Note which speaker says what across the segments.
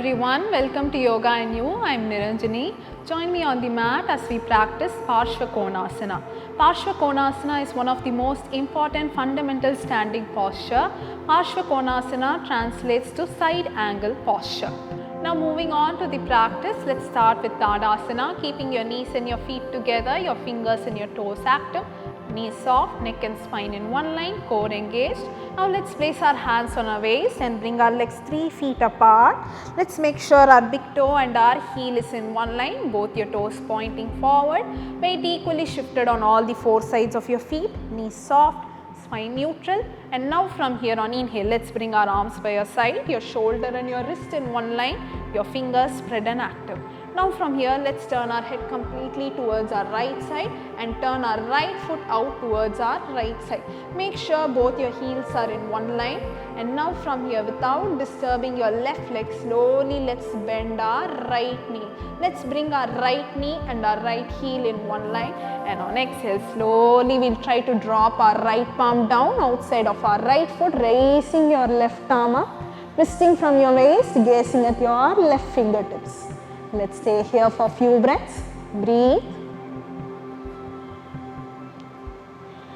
Speaker 1: everyone, welcome to Yoga and You. I am Niranjani. Join me on the mat as we practice Parsvakonasana. Parsvakonasana is one of the most important fundamental standing posture. Parsvakonasana translates to side angle posture. Now moving on to the practice, let's start with Tadasana, keeping your knees and your feet together, your fingers and your toes active, knees soft, neck and spine in one line, core engaged. Now let's place our hands on our waist and bring our legs 3 feet apart. Let's make sure our big toe and our heel is in one line, both your toes pointing forward. Weight equally shifted on all the 4 sides of your feet, knees soft, spine neutral. And now from here on inhale, let's bring our arms by your side, your shoulder and your wrist in one line, your fingers spread and active. Now from here, let's turn our head completely towards our right side and turn our right foot out towards our right side. Make sure both your heels are in one line. And now from here, without disturbing your left leg, slowly let's bend our right knee. Let's bring our right knee and our right heel in one line. And on exhale, slowly we'll try to drop our right palm down outside of our right foot, raising your left arm up, twisting from your waist, gazing at your left fingertips. Let's stay here for a few breaths. Breathe.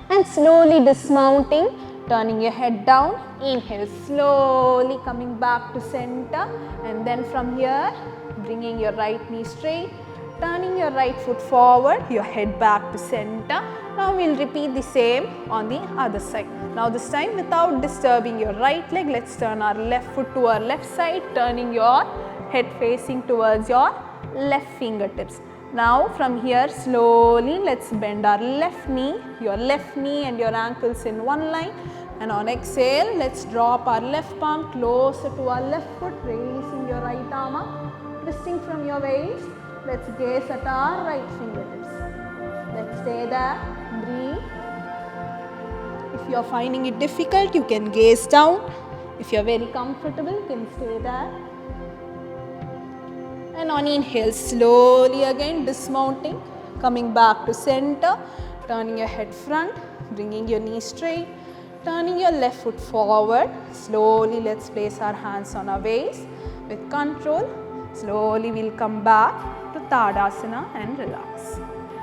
Speaker 1: And slowly dismounting, turning your head down. Inhale, slowly coming back to center. And then from here, bringing your right knee straight, turning your right foot forward, your head back to center. Now we'll repeat the same on the other side. Now this time without disturbing your right leg, let's turn our left foot to our left side, turning your head facing towards your left fingertips. Now from here slowly let's bend our left knee and your ankles in one line. And on exhale, let's drop our left palm closer to our left foot, raising your right arm up, twisting from your waist. Let's gaze at our right fingertips. Let's stay there, breathe. If you are finding it difficult, you can gaze down. If you are very comfortable, you can stay there. And on inhale, slowly again dismounting, coming back to center, turning your head front, bringing your knee straight, turning your left foot forward. Slowly let's place our hands on our waist. With control, slowly we'll come back to Tadasana and relax.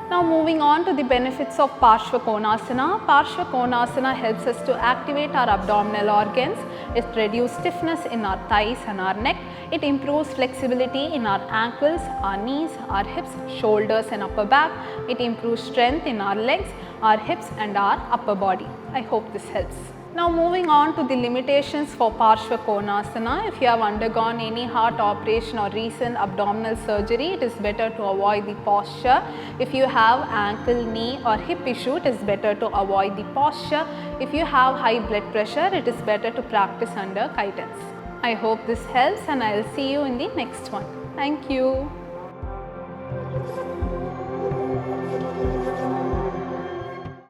Speaker 1: Now moving on to the benefits of Parsvakonasana. Parsvakonasana helps us to activate our abdominal organs. It reduces stiffness in our thighs and our neck. It improves flexibility in our ankles, our knees, our hips, shoulders and upper back. It improves strength in our legs, our hips and our upper body. I hope this helps. Now moving on to the limitations for Parsvakonasana. If you have undergone any heart operation or recent abdominal surgery, it is better to avoid the posture. If you have ankle, knee or hip issue, it is better to avoid the posture. If you have high blood pressure, it is better to practice under guidance. I hope this helps and I will see you in the next one. Thank you.